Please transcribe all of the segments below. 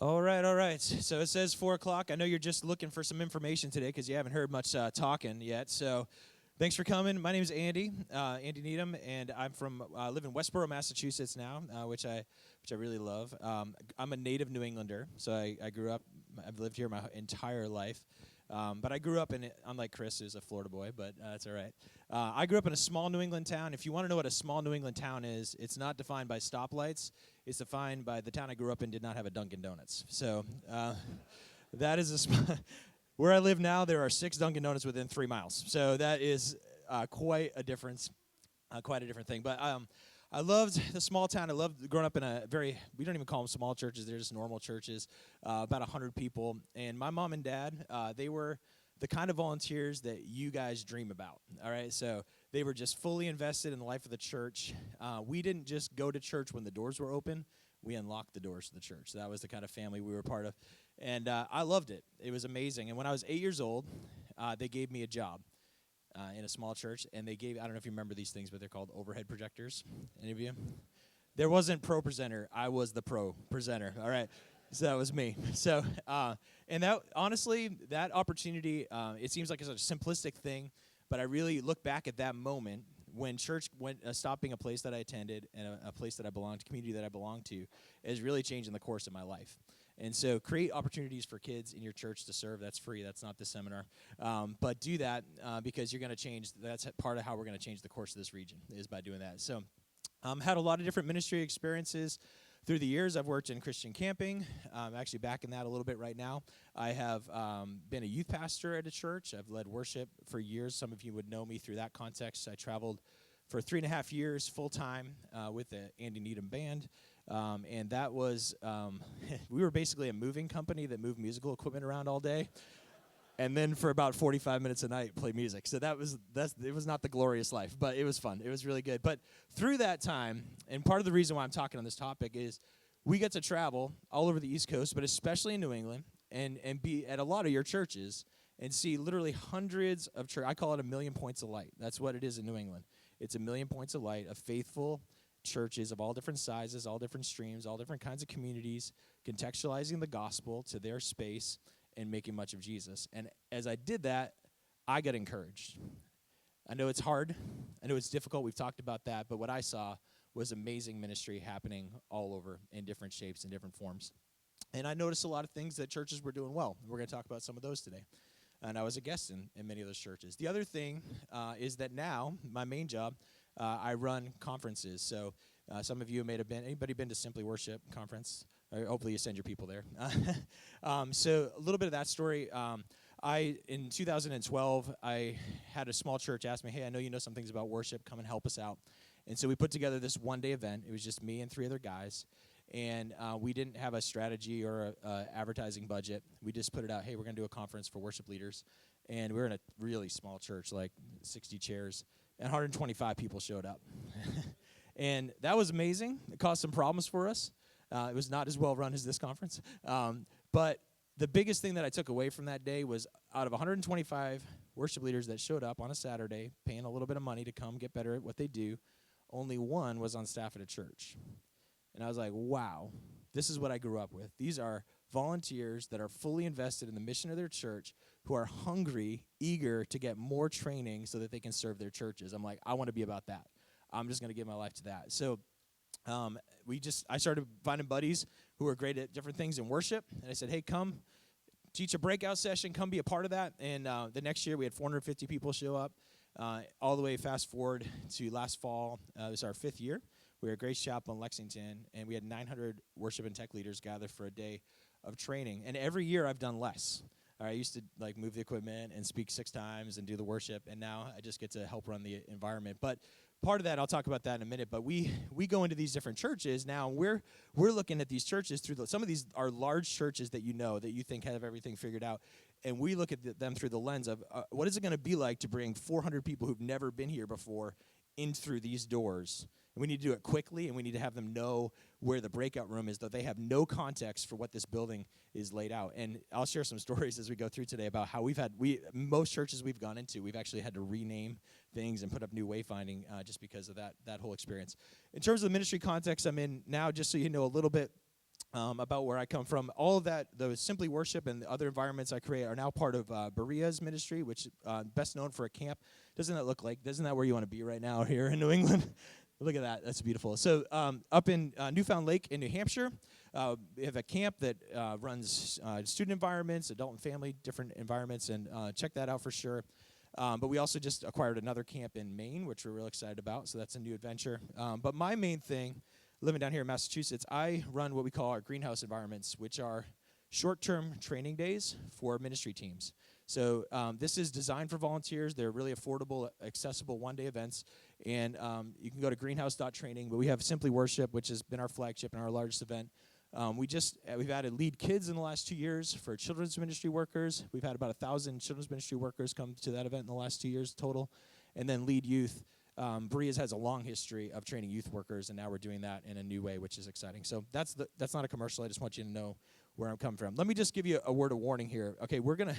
All right, all right. So it says 4 o'clock. I know you're just looking for some information today because you haven't heard much talking yet. So thanks for coming. My name is Andy, Andy Needham, and I'm from live in Westboro, Massachusetts now, which I really love. I'm a native New Englander, so I grew up. I've lived here my entire life. But I grew up in, unlike Chris, who's a Florida boy, but that's all right. I grew up in a small New England town. If you want to know what a small New England town is, it's not defined by stoplights. It's defined by the town I grew up in did not have a Dunkin' Donuts. So that is where I live now, there are 6 Dunkin' Donuts within 3 miles. So that is quite a difference, quite a different thing. But I loved the small town. I loved growing up in we don't even call them small churches. They're just normal churches, about 100 people. And my mom and dad, they were the kind of volunteers that you guys dream about, all right? So they were just fully invested in the life of the church. We didn't just go to church when the doors were open. We unlocked the doors to the church. So that was the kind of family we were part of. And I loved it. It was amazing. And when I was 8 years old, they gave me a job. In a small church, and they gave, I don't know if you remember these things, but they're called overhead projectors. Any of you? There wasn't pro presenter. I was the pro presenter, all right? So that was me. So, and that, honestly, that opportunity, it seems like it's a simplistic thing, but I really look back at that moment when church stopped being a place that I attended and a place that I belonged to, community that I belonged to, is really changing the course of my life. And so create opportunities for kids in your church to serve. That's free. That's not the seminar. But do that because you're going to change. That's part of how we're going to change the course of this region is by doing that. So had a lot of different ministry experiences through the years. I've worked in Christian camping. I'm actually back in that a little bit right now. I have been a youth pastor at a church. I've led worship for years. Some of you would know me through that context. I traveled for 3.5 years full-time with the Andy Needham band. And that was, we were basically a moving company that moved musical equipment around all day. And then for about 45 minutes a night, play music. So it was not the glorious life, but it was fun. It was really good. But through that time, and part of the reason why I'm talking on this topic is we get to travel all over the East Coast, but especially in New England, and be at a lot of your churches and see literally hundreds of church. I call it 1,000,000 points of light. That's what it is in New England. It's 1,000,000 points of light of faithful churches of all different sizes, all different streams, all different kinds of communities, contextualizing the gospel to their space and making much of Jesus. And as I did that, I got encouraged. I know it's hard. I know it's difficult. We've talked about that. But what I saw was amazing ministry happening all over in different shapes and different forms. And I noticed a lot of things that churches were doing well. We're going to talk about some of those today. And I was a guest in many of those churches. The other thing is that now, my main job, I run conferences. So some of you may have anybody been to Simply Worship conference? Or hopefully you send your people there. So a little bit of that story. In 2012, I had a small church ask me, hey, I know you know some things about worship. Come and help us out. And so we put together this one-day event. It was just me and 3 other guys. And we didn't have a strategy or a advertising budget. We just put it out, hey, we're going to do a conference for worship leaders. And we were in a really small church, like 60 chairs. And 125 people showed up. And that was amazing. It caused some problems for us. It was not as well run as this conference. But the biggest thing that I took away from that day was out of 125 worship leaders that showed up on a Saturday, paying a little bit of money to come get better at what they do, only one was on staff at a church. And I was like, wow, this is what I grew up with. These are volunteers that are fully invested in the mission of their church who are hungry, eager to get more training so that they can serve their churches. I'm like, I want to be about that. I'm just going to give my life to that. So I started finding buddies who were great at different things in worship. And I said, hey, come teach a breakout session. Come be a part of that. And the next year we had 450 people show up. All the way fast forward to last fall. It was our 5th year. We were at Grace Chapel in Lexington, and we had 900 worship and tech leaders gather for a day of training. And every year I've done less. I used to move the equipment and speak 6 times and do the worship, and now I just get to help run the environment. But part of that, I'll talk about that in a minute, but we go into these different churches now, and we're looking at these churches through some of these are large churches that you think have everything figured out, and we look at them through the lens of what is it going to be like to bring 400 people who've never been here before in through these doors. And we need to do it quickly, and we need to have them know where the breakout room is, though they have no context for what this building is laid out. And I'll share some stories as we go through today about how most churches we've gone into, we've actually had to rename things and put up new wayfinding just because of that whole experience. In terms of the ministry context I'm in now, just so you know a little bit about where I come from. All of that, the Simply Worship and the other environments I create are now part of Berea's ministry, which best known for a camp. Doesn't that where you want to be right now here in New England? Look at that. That's beautiful. So up in Newfound Lake in New Hampshire, we have a camp that runs student environments, adult and family, different environments, and check that out for sure. But we also just acquired another camp in Maine, which we're real excited about, so that's a new adventure. But my main thing, living down here in Massachusetts, I run what we call our greenhouse environments, which are short-term training days for ministry teams. So this is designed for volunteers. They're really affordable, accessible one-day events. And you can go to greenhouse.training, but we have Simply Worship, which has been our flagship and our largest event. We've added lead kids in the last 2 years for children's ministry workers. We've had about 1,000 children's ministry workers come to that event in the last 2 years total. And then lead youth. Berea's has a long history of training youth workers, and now we're doing that in a new way, which is exciting. So that's not a commercial. I just want you to know where I'm coming from. Let me just give you a word of warning here. Okay, we're going to,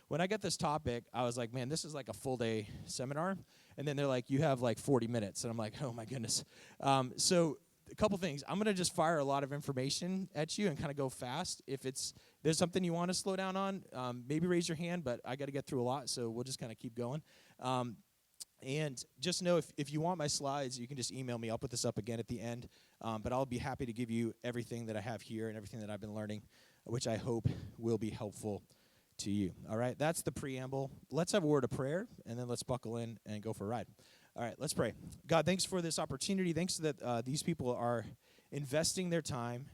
when I got this topic, I was like, man, this is like a full day seminar. And then they're like, you have like 40 minutes. And I'm like, oh my goodness. So a couple things. I'm going to just fire a lot of information at you and kind of go fast. If there's something you want to slow down on, maybe raise your hand, but I got to get through a lot, so we'll just kind of keep going. And just know if you want my slides, you can just email me. I'll put this up again at the end. But I'll be happy to give you everything that I have here and everything that I've been learning, which I hope will be helpful to you. All right, that's the preamble. Let's have a word of prayer, and then let's buckle in and go for a ride. All right, let's pray. God, thanks for this opportunity. Thanks that these people are investing their time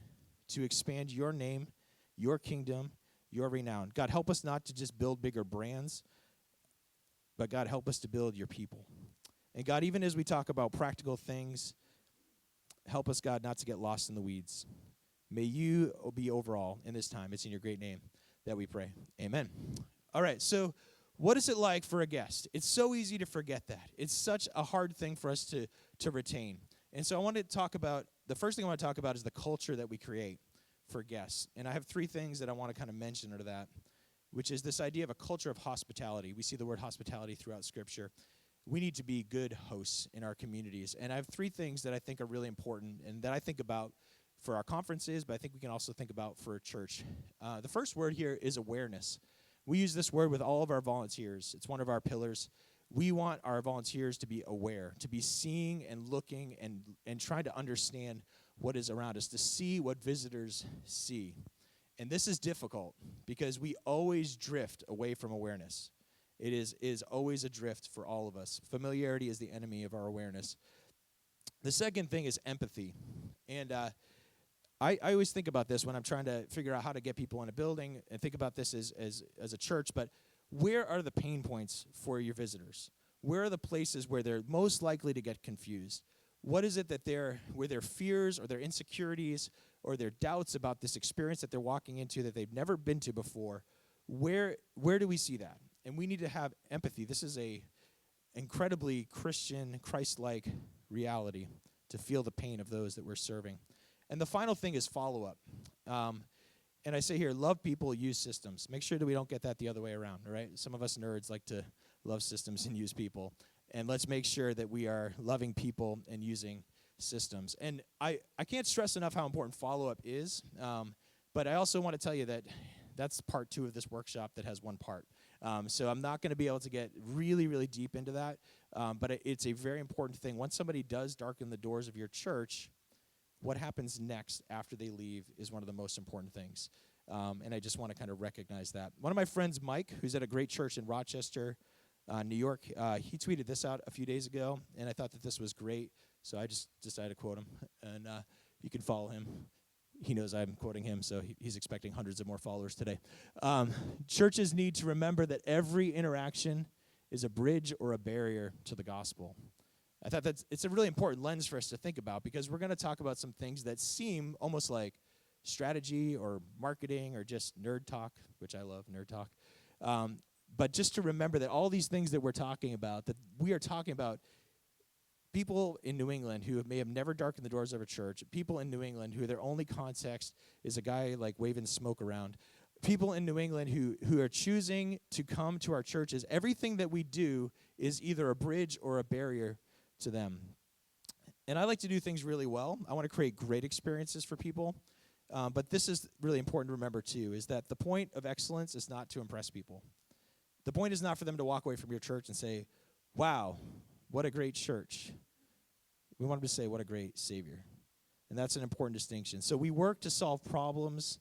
to expand your name, your kingdom, your renown. God, help us not to just build bigger brands, but God, help us to build your people. And God, even as we talk about practical things, help us, God, not to get lost in the weeds. May you be over all in this time. It's in your great name that we pray. Amen. All right, so what is it like for a guest? It's so easy to forget that. It's such a hard thing for us to retain. And so I want to talk about, the first thing I want to talk about is the culture that we create for guests. And I have 3 things that I want to kind of mention under that, which is this idea of a culture of hospitality. We see the word hospitality throughout Scripture. We need to be good hosts in our communities. And I have 3 things that I think are really important and that I think about for our conferences, but I think we can also think about for a church. The first word here is awareness. We use this word with all of our volunteers. It's one of our pillars. We want our volunteers to be aware, to be seeing and looking and trying to understand what is around us, to see what visitors see. And this is difficult because we always drift away from awareness. It is always a drift for all of us. Familiarity is the enemy of our awareness. The second thing is empathy. And I always think about this when I'm trying to figure out how to get people in a building and think about this as a church. But where are the pain points for your visitors? Where are the places where they're most likely to get confused? What is it that where their fears or their insecurities or their doubts about this experience that they're walking into that they've never been to before, where do we see that? And we need to have empathy. This is a incredibly Christian, Christ-like reality to feel the pain of those that we're serving. And the final thing is follow-up. And I say here, love people, use systems. Make sure that we don't get that the other way around, all right? Some of us nerds like to love systems and use people. And let's make sure that we are loving people and using systems. And I can't stress enough how important follow-up is, but I also want to tell you that that's part 2 of this workshop that has 1 part. So I'm not going to be able to get really, really deep into that, but it's a very important thing. Once somebody does darken the doors of your church, what happens next after they leave is one of the most important things. And I just want to kind of recognize that. One of my friends, Mike, who's at a great church in Rochester, New York, he tweeted this out a few days ago, and I thought that this was great, so I just decided to quote him. And you can follow him. He knows I'm quoting him, so he's expecting hundreds of more followers today. Churches need to remember that every interaction is a bridge or a barrier to the gospel. I thought it's a really important lens for us to think about because we're going to talk about some things that seem almost like strategy or marketing or just nerd talk, which I love, nerd talk. But just to remember that all these things that we're talking about, that we are talking about people in New England who may have never darkened the doors of a church, people in New England who their only context is a guy like waving smoke around, people in New England who are choosing to come to our churches. Everything that we do is either a bridge or a barrier to them. And I like to do things really well. I want to create great experiences for people. But this is really important to remember, too, is that the point of excellence is not to impress people. The point is not for them to walk away from your church and say, wow, what a great church. We want them to say, what a great Savior. And that's an important distinction. So we work to solve problems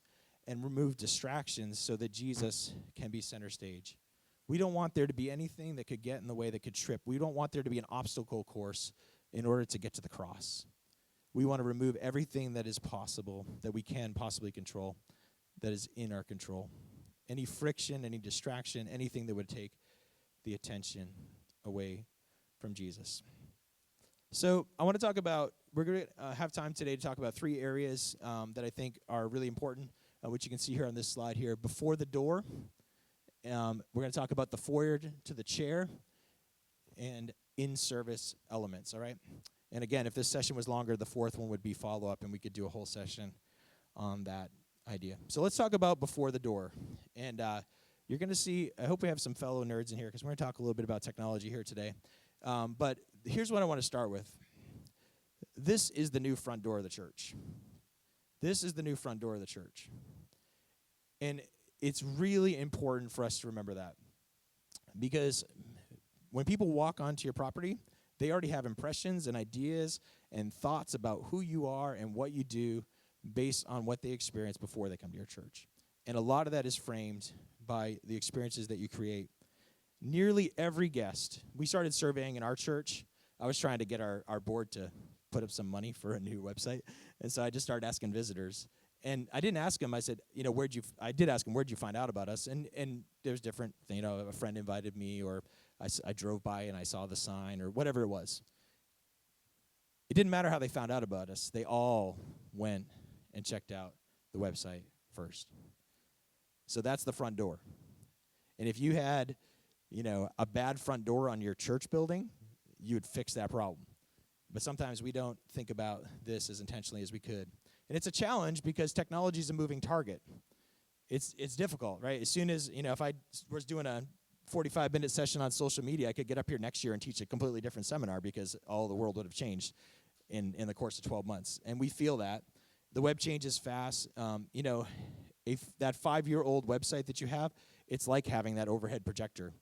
and remove distractions so that Jesus can be center stage. We don't want there to be anything that could get in the way that could trip. We don't want there to be an obstacle course in order to get to the cross. We want to remove everything that is possible, that we can possibly control, that is in our control. Any friction, any distraction, anything that would take the attention away from Jesus. So I want to talk about, we're going to have time today to talk about 3 areas that I think are really important, which you can see here on this slide here. Before the door, we're going to talk about the foyer to the chair, and in-service elements, all right? And again, if this session was longer, the 4th one would be follow-up, and we could do a whole session on that idea. So let's talk about before the door. And you're going to see, I hope we have some fellow nerds in here, because we're going to talk a little bit about technology here today. But here's what I want to start with. This is the new front door of the church. This is the new front door of the church. And it's really important for us to remember that. Because when people walk onto your property, they already have impressions and ideas and thoughts about who you are and what you do based on what they experience before they come to your church. And a lot of that is framed by the experiences that you create. Nearly every guest, we started surveying in our church. I was trying to get our board to put up some money for a new website. And so I just started asking visitors. And I didn't ask them. I said, I did ask them, where'd you find out about us? And there's different, a friend invited me, or I drove by and I saw the sign, or whatever it was. It didn't matter how they found out about us. They all went and checked out the website first. So that's the front door. And if you had, a bad front door on your church building, you would fix that problem. But sometimes we don't think about this as intentionally as we could. And it's a challenge because technology is a moving target. It's difficult, right? As soon as, if I was doing a 45-minute session on social media, I could get up here next year and teach a completely different seminar because all the world would have changed in the course of 12 months. And we feel that. The web changes fast. If that 5-year-old website that you have, it's like having that overhead projector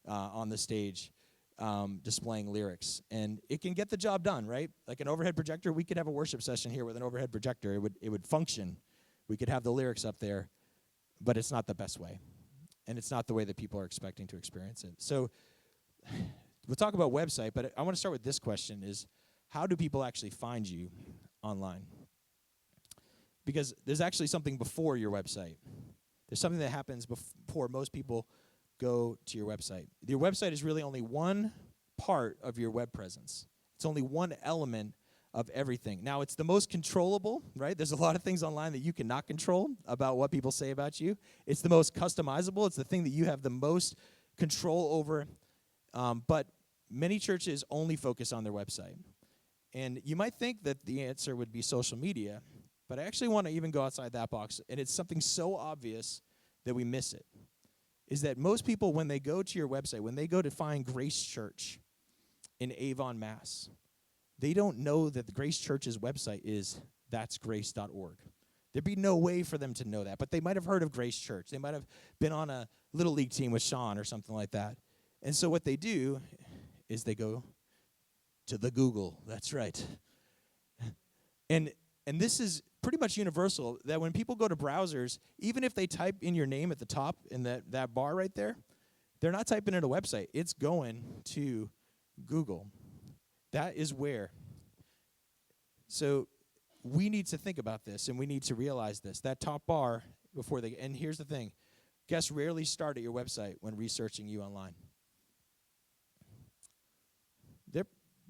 on the stage displaying lyrics. And it can get the job done, right? Like an overhead projector, we could have a worship session here with an overhead projector. It would function. We could have the lyrics up there, but it's not the best way. And it's not the way that people are expecting to experience it. So we'll talk about website, but I want to start with this question is, how do people actually find you online? Because there's actually something before your website. There's something that happens before most people go to your website. Your website is really only one part of your web presence. It's only one element of everything. Now, it's the most controllable, right? There's a lot of things online that you cannot control about what people say about you. It's the most customizable. It's the thing that you have the most control over. But many churches only focus on their website. And you might think that the answer would be social media, but I actually want to even go outside that box, and it's something so obvious that we miss it, is that most people, when they go to your website, when they go to find Grace Church in Avon, Mass., they don't know that the Grace Church's website is that'sgrace.org. There'd be no way for them to know that, but they might have heard of Grace Church. They might have been on a Little League team with Sean or something like that. And so what they do is they go to the Google. That's right. And this is pretty much universal, that when people go to browsers, even if they type in your name at the top in that bar right there, they're not typing in a website. It's going to Google. That is where. So we need to think about this, and we need to realize this. That top bar before they, and here's the thing, guests rarely start at your website when researching you online.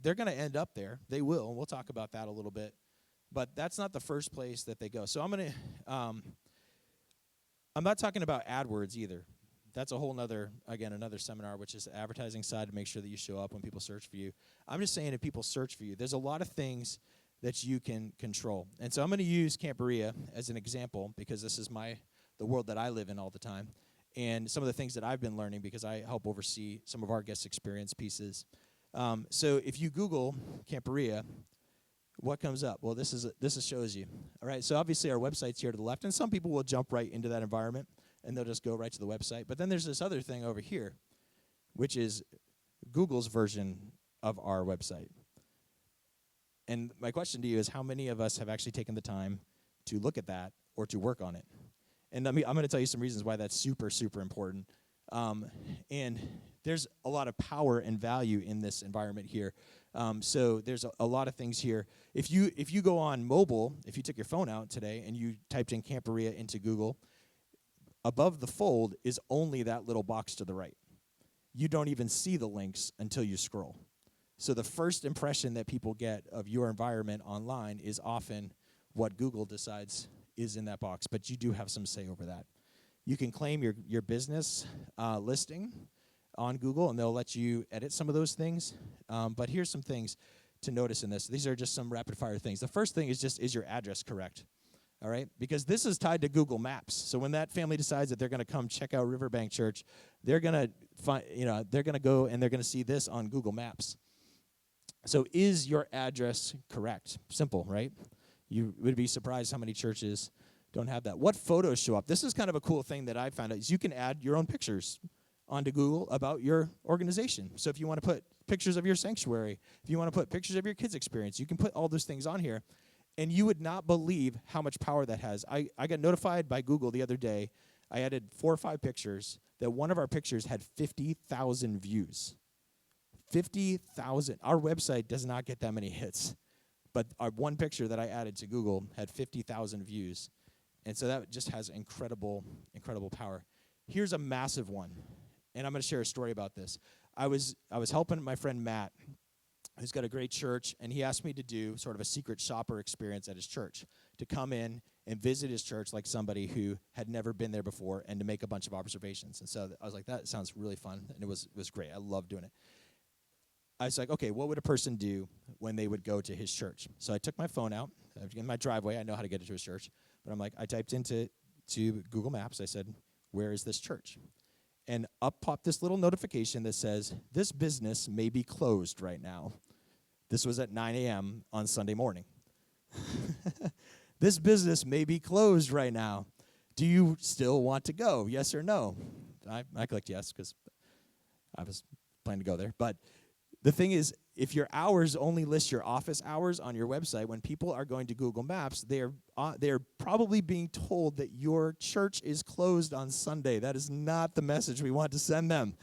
They're going to end up there. They will, and we'll talk about that a little bit. But that's not the first place that they go. So I'm not talking about AdWords either. That's a whole nother, again, another seminar, which is the advertising side to make sure that you show up when people search for you. I'm just saying if people search for you, there's a lot of things that you can control. And so I'm going to use Camperia as an example because this is the world that I live in all the time. And some of the things that I've been learning because I help oversee some of our guest experience pieces. So if you Google Camperia, what comes up? Well, this shows you. All right, so obviously our website's here to the left, and some people will jump right into that environment, and they'll just go right to the website. But then there's this other thing over here, which is Google's version of our website. And my question to you is, how many of us have actually taken the time to look at that or to work on it? And I'm going to tell you some reasons why that's super, super important. And there's a lot of power and value in this environment here. So there's a lot of things here. If you go on mobile, if you took your phone out today and you typed in Camperia into Google, above the fold is only that little box to the right. You don't even see the links until you scroll. So the first impression that people get of your environment online is often what Google decides is in that box, but you do have some say over that. You can claim your business listing on Google, and they'll let you edit some of those things. But here's some things to notice in this. These are just some rapid-fire things. The first thing is your address correct? All right? Because this is tied to Google Maps. So when that family decides that they're going to come check out Riverbank Church, they're going to they're going to go and they're going to see this on Google Maps. So is your address correct? Simple, right? You would be surprised how many churches don't have that. What photos show up? This is kind of a cool thing that I found out is you can add your own pictures onto Google about your organization. So if you want to put pictures of your sanctuary, if you want to put pictures of your kids' experience, you can put all those things on here. And you would not believe how much power that has. I got notified by Google the other day. I added 4 or 5 pictures that one of our pictures had 50,000 views. 50,000. Our website does not get that many hits. But our one picture that I added to Google had 50,000 views. And so that just has incredible, incredible power. Here's a massive one. And I'm going to share a story about this. I was helping my friend Matt, who's got a great church, and he asked me to do sort of a secret shopper experience at his church, to come in and visit his church like somebody who had never been there before and to make a bunch of observations. And so I was like, that sounds really fun, and it was great. I loved doing it. I was like, okay, what would a person do when they would go to his church? So I took my phone out. In my driveway, I know how to get into his church. But I'm like, I typed into Google Maps. I said, where is this church? And up popped this little notification that says, this business may be closed right now. This was at 9 a.m. on Sunday morning. This business may be closed right now. Do you still want to go? Yes or no? I clicked yes because I was planning to go there. But the thing is, if your hours only list your office hours on your website, when people are going to Google Maps, they're probably being told that your church is closed on Sunday. That is not the message we want to send them.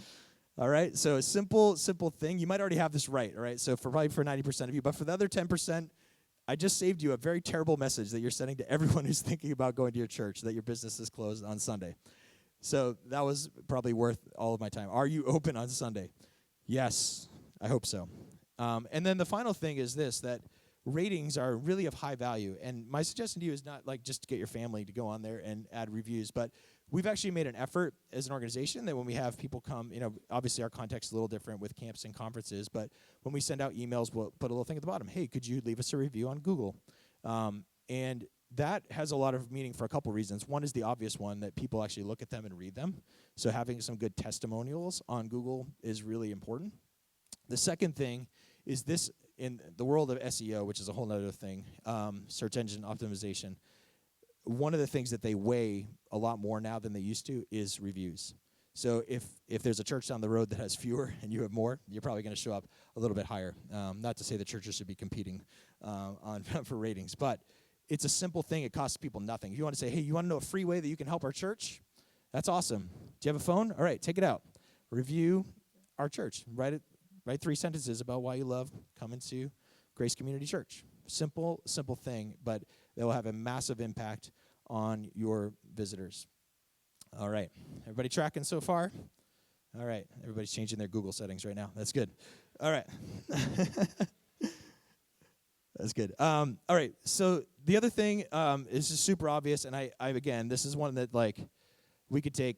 All right? So a simple thing. You might already have this right, all right? So probably for 90% of you. But for the other 10%, I just saved you a very terrible message that you're sending to everyone who's thinking about going to your church, that your business is closed on Sunday. So that was probably worth all of my time. Are you open on Sunday? Yes, I hope so. And then the final thing is this, that ratings are really of high value. And my suggestion to you is not like just to get your family to go on there and add reviews, but we've actually made an effort as an organization that when we have people come, obviously our context is a little different with camps and conferences, but when we send out emails, we'll put a little thing at the bottom. Hey, could you leave us a review on Google? And that has a lot of meaning for a couple reasons. One is the obvious one, that people actually look at them and read them. So having some good testimonials on Google is really important. The second thing is this, in the world of SEO, which is a whole other thing, search engine optimization, one of the things that they weigh a lot more now than they used to is reviews. So if there's a church down the road that has fewer and you have more, you're probably going to show up a little bit higher. Not to say the churches should be competing for ratings, but it's a simple thing. It costs people nothing. If you want to say, hey, you want to know a free way that you can help our church? That's awesome. Do you have a phone? All right, take it out. Review our church. Write 3 sentences about why you love coming to Grace Community Church. Simple thing, but they will have a massive impact on your visitors. All right. Everybody tracking so far? All right. Everybody's changing their Google settings right now. That's good. All right. That's good. All right. So the other thing is just super obvious, and I again, this is one that we could take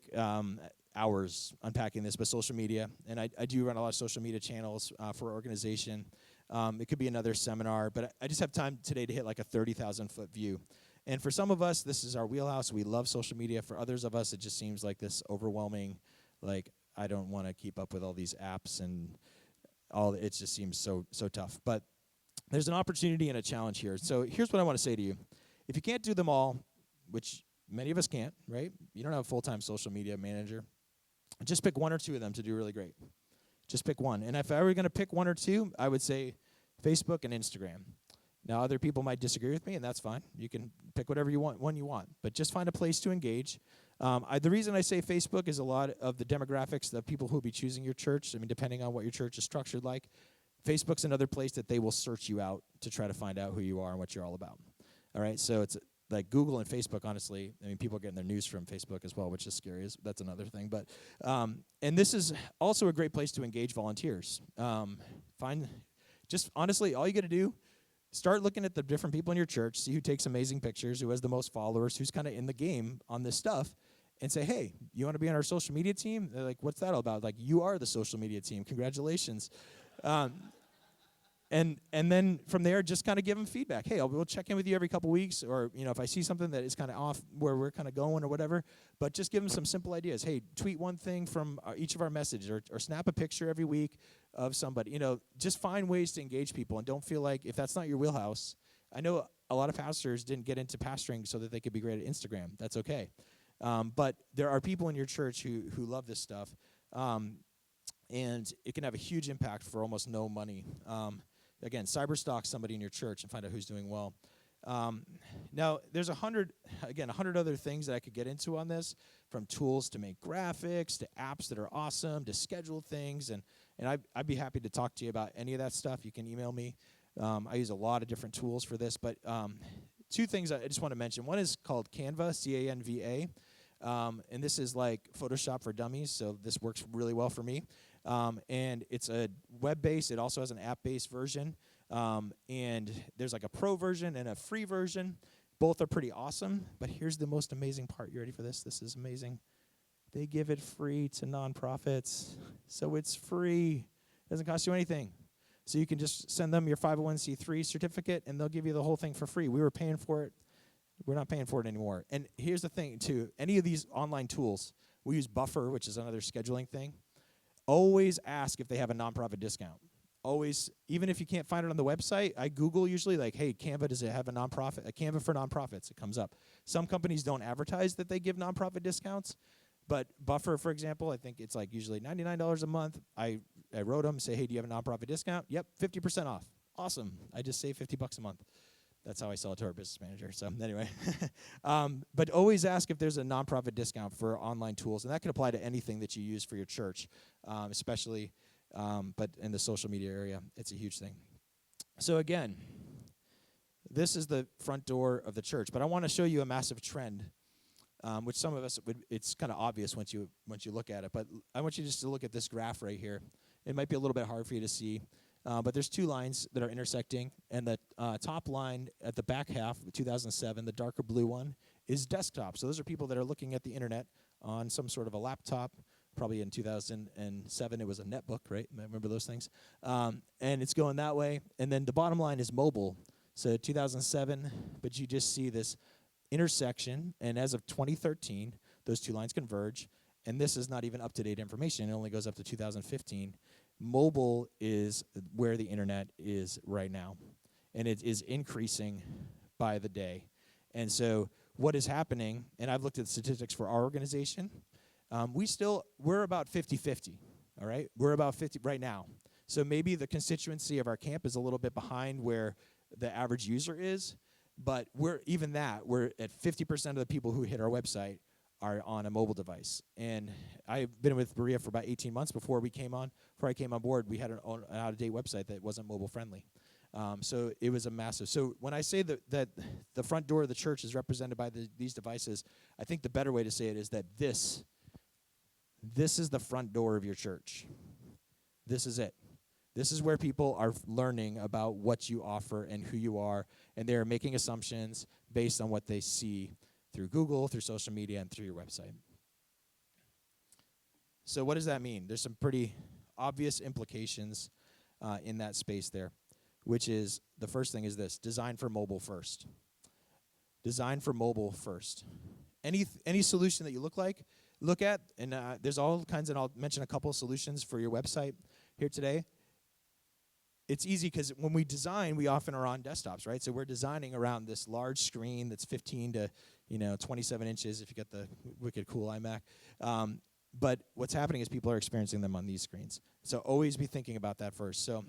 hours unpacking this, but social media, and I do run a lot of social media channels for our organization. It could be another seminar, but I just have time today to hit like a 30,000-foot view. And for some of us, this is our wheelhouse. We love social media. For others of us, it just seems like this overwhelming, I don't want to keep up with all these apps and all. It just seems so tough. But there's an opportunity and a challenge here. So here's what I want to say to you. If you can't do them all, which many of us can't, right? You don't have a full-time social media manager. Just pick one or two of them to do really great. Just pick one. And if I were going to pick one or two, I would say Facebook and Instagram. Now, other people might disagree with me, and that's fine. You can pick whatever you want, one you want. But just find a place to engage. The reason I say Facebook is a lot of the demographics of people who will be choosing your church. I mean, depending on what your church is structured like, Facebook's another place that they will search you out to try to find out who you are and what you're all about. All right, so it's like Google and Facebook, honestly. I mean, people are getting their news from Facebook as well, which is scary. That's another thing. But and this is also a great place to engage volunteers. Just honestly, all you got to do, start looking at the different people in your church, see who takes amazing pictures, who has the most followers, who's kind of in the game on this stuff, and say, hey, you want to be on our social media team? They're like, what's that all about? Like, you are the social media team. Congratulations. And then from there, just kind of give them feedback. Hey, we'll check in with you every couple weeks, or if I see something that is kind of off where we're kind of going or whatever, but just give them some simple ideas. Hey, tweet one thing from each of our messages, or snap a picture every week of somebody. Just find ways to engage people, and don't feel like if that's not your wheelhouse. I know a lot of pastors didn't get into pastoring so that they could be great at Instagram. That's okay. But there are people in your church who love this stuff, and it can have a huge impact for almost no money. Again, cyberstalk somebody in your church and find out who's doing well. Now, there's 100 other things that I could get into on this, from tools to make graphics, to apps that are awesome, to schedule things, and I'd be happy to talk to you about any of that stuff. You can email me. I use a lot of different tools for this, but two things I just want to mention. One is called Canva, C-A-N-V-A, and this is like Photoshop for dummies, so this works really well for me. And it's a web-based. It also has an app-based version. And there's like a pro version and a free version. Both are pretty awesome. But here's the most amazing part. You ready for this? This is amazing. They give it free to nonprofits. So it's free. It doesn't cost you anything. So you can just send them your 501c3 certificate, and they'll give you the whole thing for free. We were paying for it. We're not paying for it anymore. And here's the thing, too. Any of these online tools, we use Buffer, which is another scheduling thing. Always ask if they have a nonprofit discount. Always, even if you can't find it on the website, I Google usually, like, hey, Canva, does it have a Canva for nonprofits? It comes up. Some companies don't advertise that they give nonprofit discounts, but Buffer, for example, I think it's like usually $99 a month. I wrote them, say, hey, do you have a nonprofit discount? Yep, 50% off. Awesome. I just saved $50 a month. That's how I sell it to our business manager. So anyway, but always ask if there's a nonprofit discount for online tools, and that can apply to anything that you use for your church, especially, but in the social media area, it's a huge thing. So again, this is the front door of the church, but I want to show you a massive trend, which some of us it's kind of obvious once you look at it. But I want you just to look at this graph right here. It might be a little bit hard for you to see. But there's two lines that are intersecting, and the top line at the back half, 2007, the darker blue one, is desktop. So those are people that are looking at the internet on some sort of a laptop. Probably in 2007, it was a netbook, right? Remember those things? And it's going that way. And then the bottom line is mobile. So 2007, but you just see this intersection, and as of 2013, those two lines converge. And this is not even up-to-date information. It only goes up to 2015. Mobile is where the internet is right now, and it is increasing by the day. And so what is happening, and I've looked at the statistics for our organization, we're about 50-50, all right? We're about 50 right now. So maybe the constituency of our camp is a little bit behind where the average user is, but we're at 50% of the people who hit our website are on a mobile device. And I've been with Berea for about 18 months before I came on board. We had an out-of-date website that wasn't mobile friendly. So it was a massive. So when I say that the front door of the church is represented by these devices, I think the better way to say it is that this is the front door of your church. This is it. This is where people are learning about what you offer and who you are, and they're making assumptions based on what they see through Google, through social media, and through your website. So what does that mean? There's some pretty obvious implications in that space there, which is, the first thing is this: design for mobile first. Design for mobile first. Any solution that you look at, and there's all kinds, and I'll mention a couple of solutions for your website here today. it's easy because when we design, we often are on desktops, right? So we're designing around this large screen that's 15 to 27 inches if you get the wicked cool iMac. But what's happening is people are experiencing them on these screens. So always be thinking about that first. So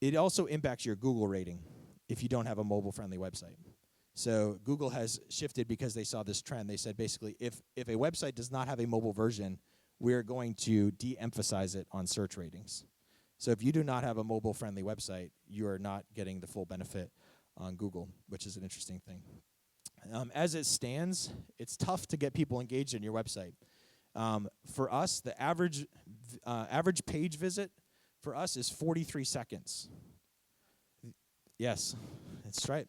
it also impacts your Google rating if you don't have a mobile-friendly website. So Google has shifted because they saw this trend. They said basically if a website does not have a mobile version, we're going to de-emphasize it on search ratings. So if you do not have a mobile-friendly website, you are not getting the full benefit on Google, which is an interesting thing. As it stands, it's tough to get people engaged in your website. For us, the average page visit for us is 43 seconds. Yes, that's right.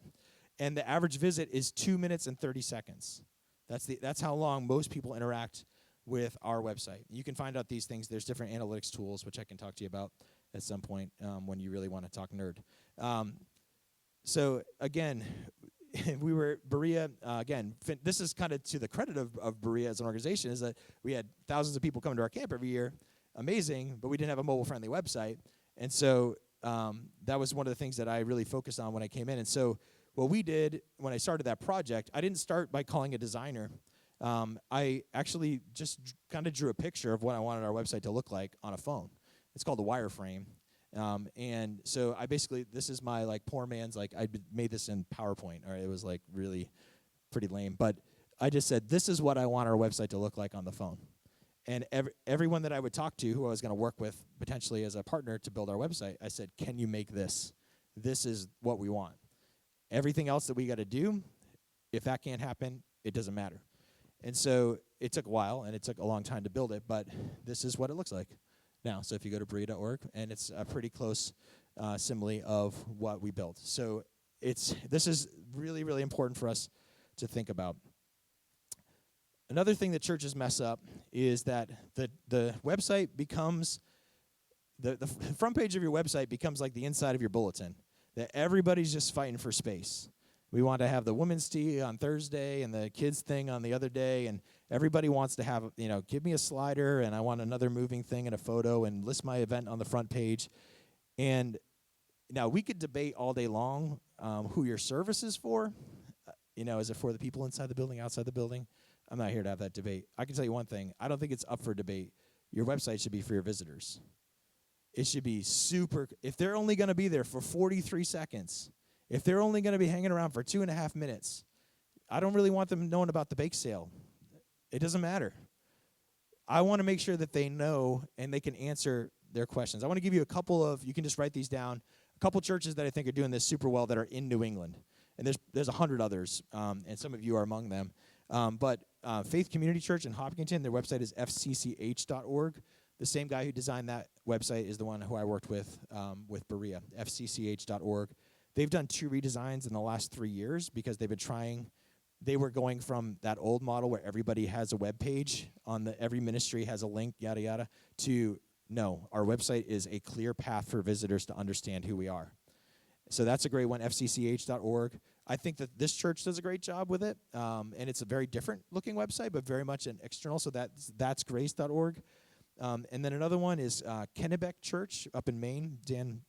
And the average visit is 2 minutes and 30 seconds. That's how long most people interact with our website. You can find out these things. There's different analytics tools, which I can talk to you about at some point when you really want to talk nerd. So again, we were Berea. This is kind of to the credit of Berea as an organization, is that we had thousands of people coming to our camp every year. Amazing, but we didn't have a mobile-friendly website. And so that was one of the things that I really focused on when I came in. And so what we did when I started that project, I didn't start by calling a designer. I actually just kind of drew a picture of what I wanted our website to look like on a phone. It's called a wireframe. And so I basically, this is my poor man's, I made this in PowerPoint, or it was really pretty lame. But I just said, this is what I want our website to look like on the phone. And everyone that I would talk to who I was going to work with potentially as a partner to build our website, I said, can you make this? This is what we want. Everything else that we got to do, if that can't happen, it doesn't matter. And so it took a while, and it took a long time to build it, but this is what it looks like now. So if you go to Berea.org, and it's a pretty close simile of what we built. So this is really, really important for us to think about. Another thing that churches mess up is that the website becomes, the front page of your website becomes like the inside of your bulletin, that everybody's just fighting for space. We want to have the women's tea on Thursday and the kids thing on the other day, and everybody wants to have, give me a slider, and I want another moving thing and a photo, and list my event on the front page. And now we could debate all day long who your service is for. Is it for the people inside the building, outside the building? I'm not here to have that debate. I can tell you one thing. I don't think it's up for debate. Your website should be for your visitors. It should be super. If they're only going to be there for 43 seconds, if they're only going to be hanging around for 2.5 minutes, I don't really want them knowing about the bake sale. It doesn't matter. I want to make sure that they know and they can answer their questions. I want to give you a couple of, you can just write these down, a couple churches that I think are doing this super well that are in New England. And there's 100 others, and some of you are among them. But Faith Community Church in Hopkinton, their website is fcch.org. The same guy who designed that website is the one who I worked with Berea, fcch.org. They've done 2 redesigns in the last 3 years because they've been trying. They were going from that old model where everybody has a web page, every ministry has a link, yada, yada, to no, our website is a clear path for visitors to understand who we are. So that's a great one, fcch.org. I think that this church does a great job with it, and it's a very different looking website, but very much an external, so that's grace.org. And then another one is Kennebec Church up in Maine. Dan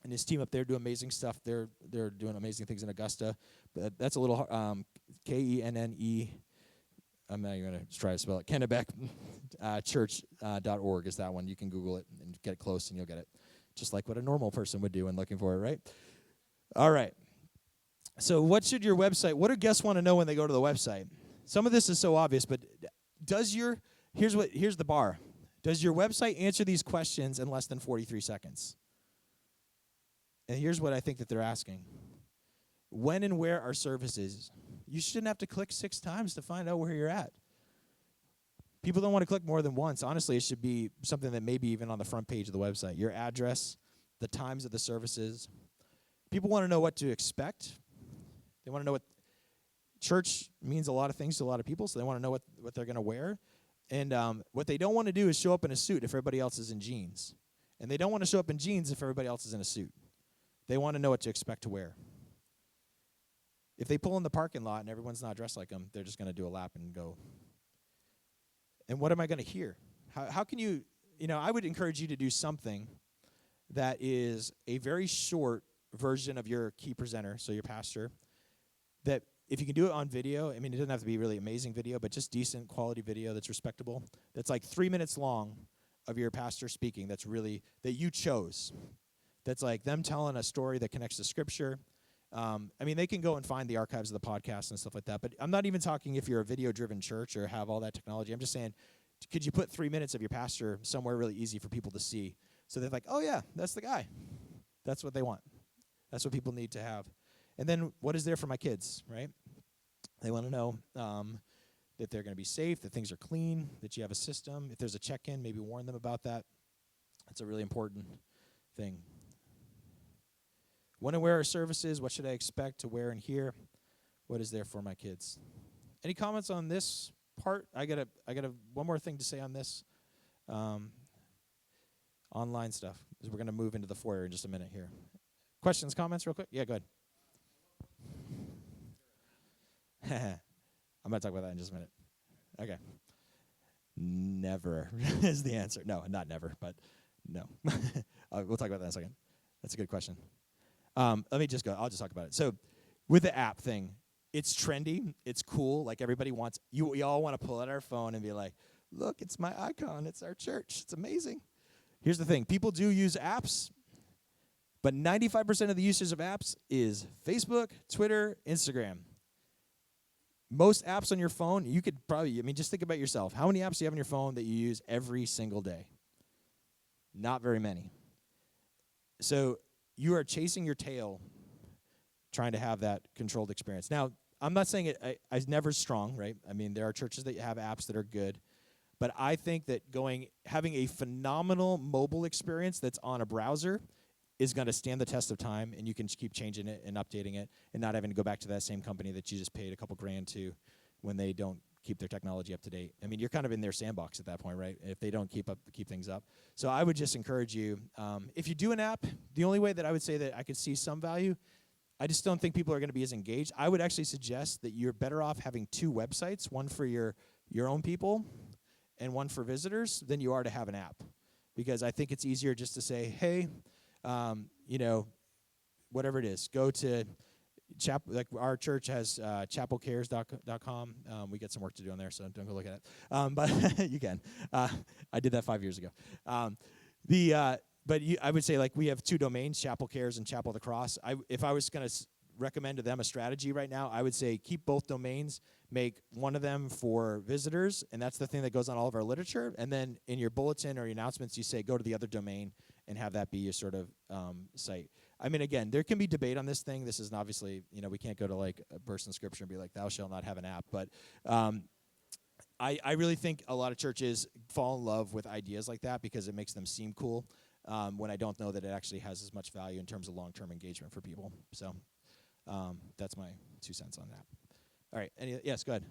and his team up there do amazing stuff. They're doing amazing things in Augusta. But that's a little Kenne. I'm not even going to try to spell it. Kennebec church.org is that one. You can Google it and get it close, and you'll get it. Just like what a normal person would do when looking for it, right? All right. So what do guests want to know when they go to the website? Some of this is so obvious, but here's the bar. Does your website answer these questions in less than 43 seconds? And here's what I think that they're asking. When and where are services? You shouldn't have to click 6 times to find out where you're at. People don't want to click more than once. Honestly, it should be something that maybe even on the front page of the website. Your address, the times of the services. People want to know what to expect. They want to know what church means a lot of things to a lot of people, so they want to know what they're going to wear. And what they don't want to do is show up in a suit if everybody else is in jeans. And they don't want to show up in jeans if everybody else is in a suit. They want to know what to expect to wear. If they pull in the parking lot and everyone's not dressed like them, they're just going to do a lap and go. And what am I going to hear? How can you I would encourage you to do something that is a very short version of your key presenter, so your pastor, that if you can do it on video, I mean, it doesn't have to be really amazing video, but just decent quality video that's respectable, that's like 3 minutes long of your pastor speaking that you chose. That's like them telling a story that connects to Scripture. They can go and find the archives of the podcast and stuff like that, but I'm not even talking if you're a video-driven church or have all that technology. I'm just saying, could you put 3 minutes of your pastor somewhere really easy for people to see? So they're like, oh, yeah, that's the guy. That's what they want. That's what people need to have. And then what is there for my kids, right? They want to know that they're going to be safe, that things are clean, that you have a system. If there's a check-in, maybe warn them about that. That's a really important thing. When and where are services? What should I expect to wear and hear? What is there for my kids? Any comments on this part? I got one more thing to say on this online stuff, because we're going to move into the foyer in just a minute here. Questions, comments, real quick? Yeah, go ahead. I'm going to talk about that in just a minute. Okay. Never is the answer. No, not never, but no. We'll talk about that in a second. That's a good question. Let me just go. I'll just talk about it. So with the app thing, it's trendy. It's cool. Like everybody wants, we all want to pull out our phone and be like, look, it's my icon. It's our church. It's amazing. Here's the thing. People do use apps, but 95% of the usage of apps is Facebook, Twitter, Instagram. Most apps on your phone, you could probably, just think about yourself. How many apps do you have on your phone that you use every single day? Not very many. So you are chasing your tail trying to have that controlled experience. Now, I'm not saying I never strong, right? There are churches that have apps that are good. But I think that having a phenomenal mobile experience that's on a browser is going to stand the test of time, and you can keep changing it and updating it and not having to go back to that same company that you just paid a couple grand to when they don't keep their technology up to date. You're kind of in their sandbox at that point, right? If they don't keep things up. So I would just encourage you, if you do an app, the only way that I would say that I could see some value, I just don't think people are going to be as engaged. I would actually suggest that you're better off having 2 websites, one for your own people and one for visitors, than you are to have an app. Because I think it's easier just to say, hey, whatever it is, go to like our church has chapelcares.com. We got some work to do on there, so don't go look at it. But you can. I did that 5 years ago. I would say, like, we have 2 domains, Chapel Cares and Chapel of the Cross. If I was going to recommend to them a strategy right now, I would say keep both domains, make one of them for visitors, and that's the thing that goes on all of our literature. And then in your bulletin or your announcements, you say go to the other domain and have that be your sort of site. Again, there can be debate on this thing. This is obviously, we can't go to like a verse in Scripture and be like, thou shalt not have an app. But I really think a lot of churches fall in love with ideas like that because it makes them seem cool, when I don't know that it actually has as much value in terms of long-term engagement for people. So that's my 2 cents on that. All right. Yes, go ahead.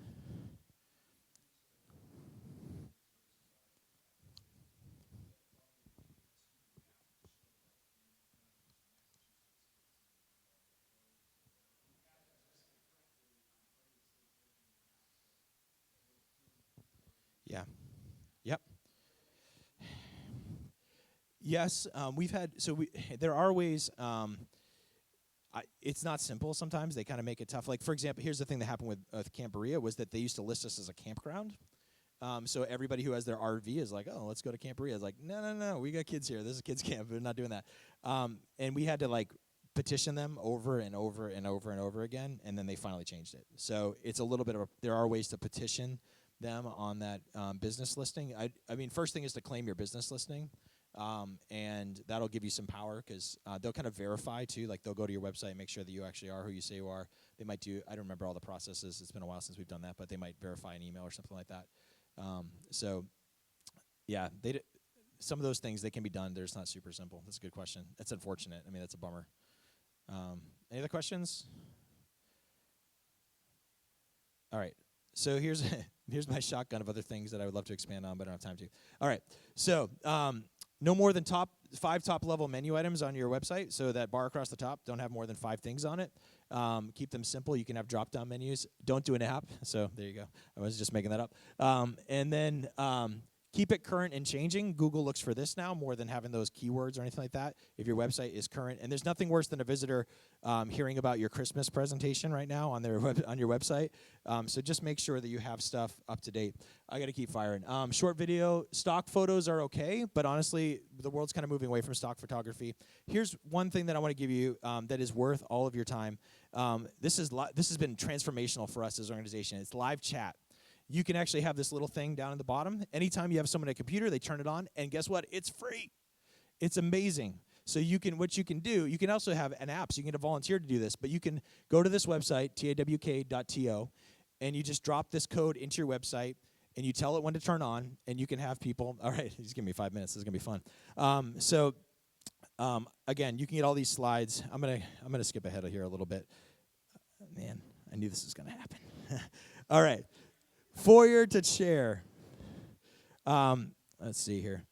Yeah. Yep. Yes, there are ways. It's not simple sometimes. They kind of make it tough. Like, for example, here's the thing that happened with Camp Berea was that they used to list us as a campground. So everybody who has their RV is like, oh, let's go to Camp Berea. It's like, no, we got kids here. This is kids camp. We're not doing that. And we had to, like, petition them over and over and over and over again, and then they finally changed it. So it's a little bit of there are ways to petition them on that business listing. First thing is to claim your business listing. And that'll give you some power because they'll kind of verify too. Like they'll go to your website and make sure that you actually are who you say you are. They might do. I don't remember all the processes. It's been a while since we've done that, but they might verify an email or something like that. Yeah, some of those things they can be done. They're just not super simple. That's a good question. That's unfortunate. That's a bummer. Any other questions? All right. So here's my shotgun of other things that I would love to expand on, but I don't have time to. All right. So no more than 5 top-level menu items on your website. So that bar across the top, don't have more than 5 things on it. Keep them simple. You can have drop-down menus. Don't do an app. So there you go. I was just making that up. And then Keep it current and changing. Google looks for this now more than having those keywords or anything like that. If your website is current, and there's nothing worse than a visitor hearing about your Christmas presentation right now on their on your website. So just make sure that you have stuff up to date. I got to keep firing. Short video, stock photos are okay, but honestly, the world's kind of moving away from stock photography. Here's one thing that I want to give you that is worth all of your time. This has been transformational for us as an organization. It's live chat. You can actually have this little thing down at the bottom. Anytime you have someone at a computer, they turn it on, and guess what? It's free. It's amazing. So what you can do, you can also have an app, so you can get a volunteer to do this, but you can go to this website, tawk.to, and you just drop this code into your website, and you tell it when to turn on, and you can have people. All right, just give me 5 minutes. This is going to be fun. Again, you can get all these slides. I'm gonna skip ahead here a little bit. Man, I knew this was going to happen. All right. Foyer to chair. Let's see here.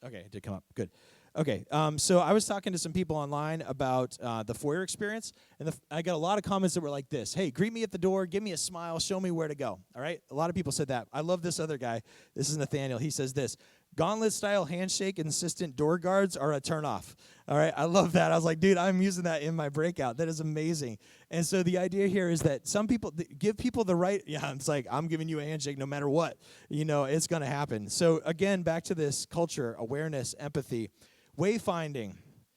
Okay, it did come up. Good. Okay, so I was talking to some people online about the foyer experience, and I got a lot of comments that were like this. Hey, greet me at the door, give me a smile, show me where to go. All right? A lot of people said that. I love this other guy. This is Nathaniel. He says this. Gauntlet-style handshake insistent door guards are a turnoff. All right? I love that. I was like, dude, I'm using that in my breakout. That is amazing. And so the idea here is that some people give people the right, it's like, I'm giving you a handshake no matter what. It's going to happen. So again, back to this culture, awareness, empathy. Wayfinding,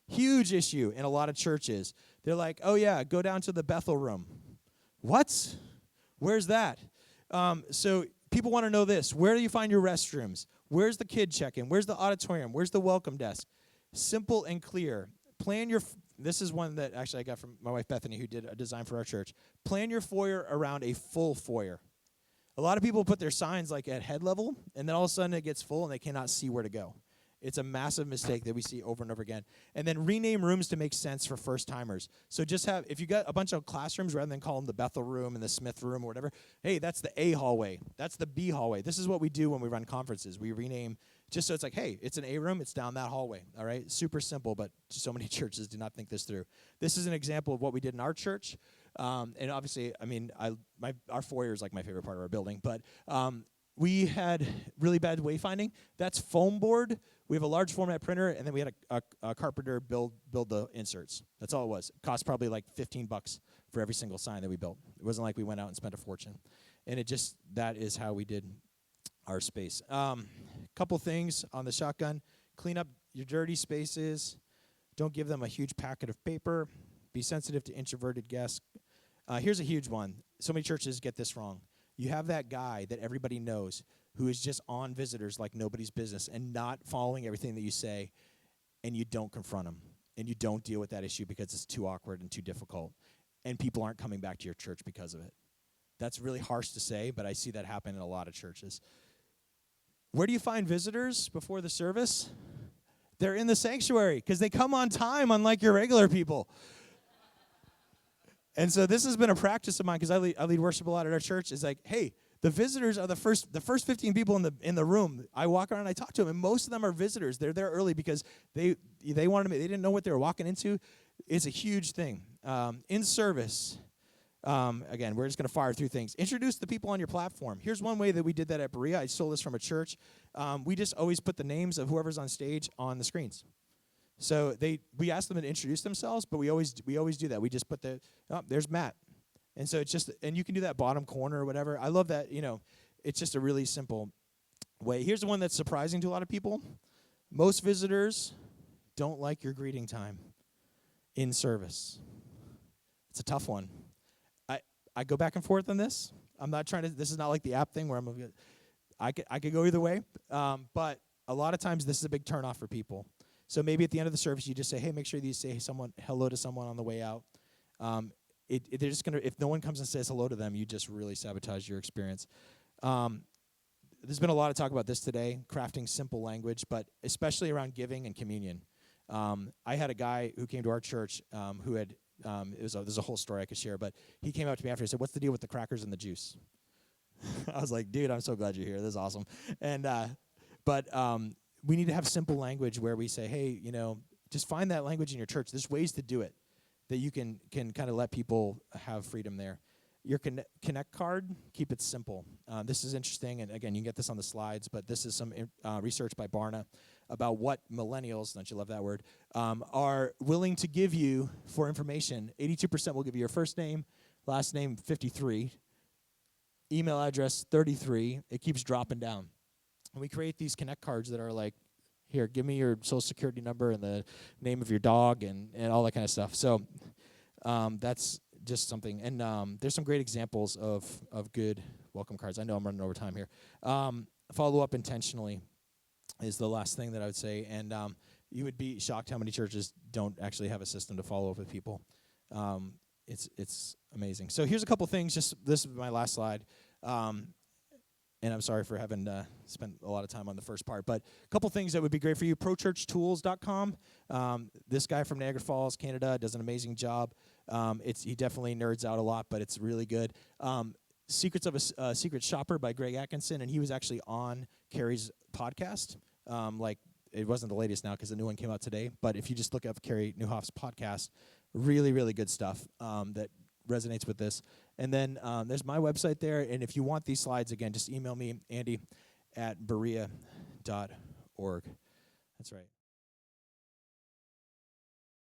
huge issue in a lot of churches. They're like, oh, yeah, go down to the Bethel room. What? Where's that? So people want to know this. Where do you find your restrooms? Where's the kid check-in? Where's the auditorium? Where's the welcome desk? Simple and clear. This is one that actually I got from my wife Bethany, who did a design for our church. Plan your foyer around a full foyer. A lot of people put their signs like at head level, and then all of a sudden it gets full and they cannot see where to go. It's a massive mistake that we see over and over again. And then rename rooms to make sense for first-timers. So if you got a bunch of classrooms, rather than call them the Bethel room and the Smith room or whatever, hey, that's the A hallway. That's the B hallway. This is what we do when we run conferences. We rename just so it's like, hey, it's an A room, it's down that hallway, all right? Super simple, but so many churches do not think this through. This is an example of what we did in our church. And obviously, our foyer is like my favorite part of our building, but we had really bad wayfinding. That's foam board. We have a large format printer, and then we had a carpenter build the inserts. That's all it was. It cost probably like $15 for every single sign that we built. It wasn't like we went out and spent a fortune. And that is how we did our space. Couple things on the shotgun. Clean up your dirty spaces. Don't give them a huge packet of paper. Be sensitive to introverted guests. Here's a huge one. So many churches get this wrong. You have that guy that everybody knows who is just on visitors like nobody's business and not following everything that you say, and you don't confront him, and you don't deal with that issue because it's too awkward and too difficult, and people aren't coming back to your church because of it. That's really harsh to say, but I see that happen in a lot of churches. Where do you find visitors before the service? They're in the sanctuary because they come on time, unlike your regular people. And so this has been a practice of mine because I lead worship a lot at our church. It's like, hey, the visitors are the first 15 people in the room. I walk around and I talk to them, and most of them are visitors. They're there early because they didn't know what they were walking into. It's a huge thing. In service, again, we're just going to fire through things. Introduce the people on your platform. Here's one way that we did that at Berea. I stole this from a church. We just always put the names of whoever's on stage on the screens. So we asked them to introduce themselves, but we always do that. We just put there's Matt. And so and you can do that bottom corner or whatever. I love that, it's just a really simple way. Here's the one that's surprising to a lot of people. Most visitors don't like your greeting time in service. It's a tough one. I go back and forth on this. I'm not trying to, this is not like the app thing where I could go either way. But a lot of times this is a big turnoff for people. So maybe at the end of the service, you just say, hey, make sure you say hello to someone on the way out. They're just gonna, if no one comes and says hello to them, you just really sabotage your experience. There's been a lot of talk about this today, crafting simple language, but especially around giving and communion. I had a guy who came to our church who had, there's a whole story I could share, but he came up to me after and said, what's the deal with the crackers and the juice? I was like, dude, I'm so glad you're here. This is awesome. And but we need to have simple language where we say, hey, just find that language in your church. There's ways to do it that you can kind of let people have freedom there. your Connect card, keep it simple. This is interesting, and again, you can get this on the slides, but this is some research by Barna about what millennials, don't you love that word, are willing to give you for information. 82% will give you your first name, last name 53, email address 33. It keeps dropping down. And we create these Connect cards that are like, here, give me your social security number and the name of your dog and all that kind of stuff. So that's just something. And there's some great examples of good welcome cards. I know I'm running over time here. Follow up intentionally is the last thing that I would say. And you would be shocked how many churches don't actually have a system to follow up with people. It's amazing. So here's a couple things. Just this is my last slide. And I'm sorry for having spent a lot of time on the first part. But a couple things that would be great for you. ProChurchTools.com. This guy from Niagara Falls, Canada, does an amazing job. He definitely nerds out a lot, but it's really good. Secrets of a Secret Shopper by Greg Atkinson, and he was actually on Carrie's podcast. It wasn't the latest now because the new one came out today. But if you just look up Carrie Newhoff's podcast, really, really good stuff that resonates with this. And then there's my website there, and if you want these slides, again, just email me, Andy@berea.org. That's right.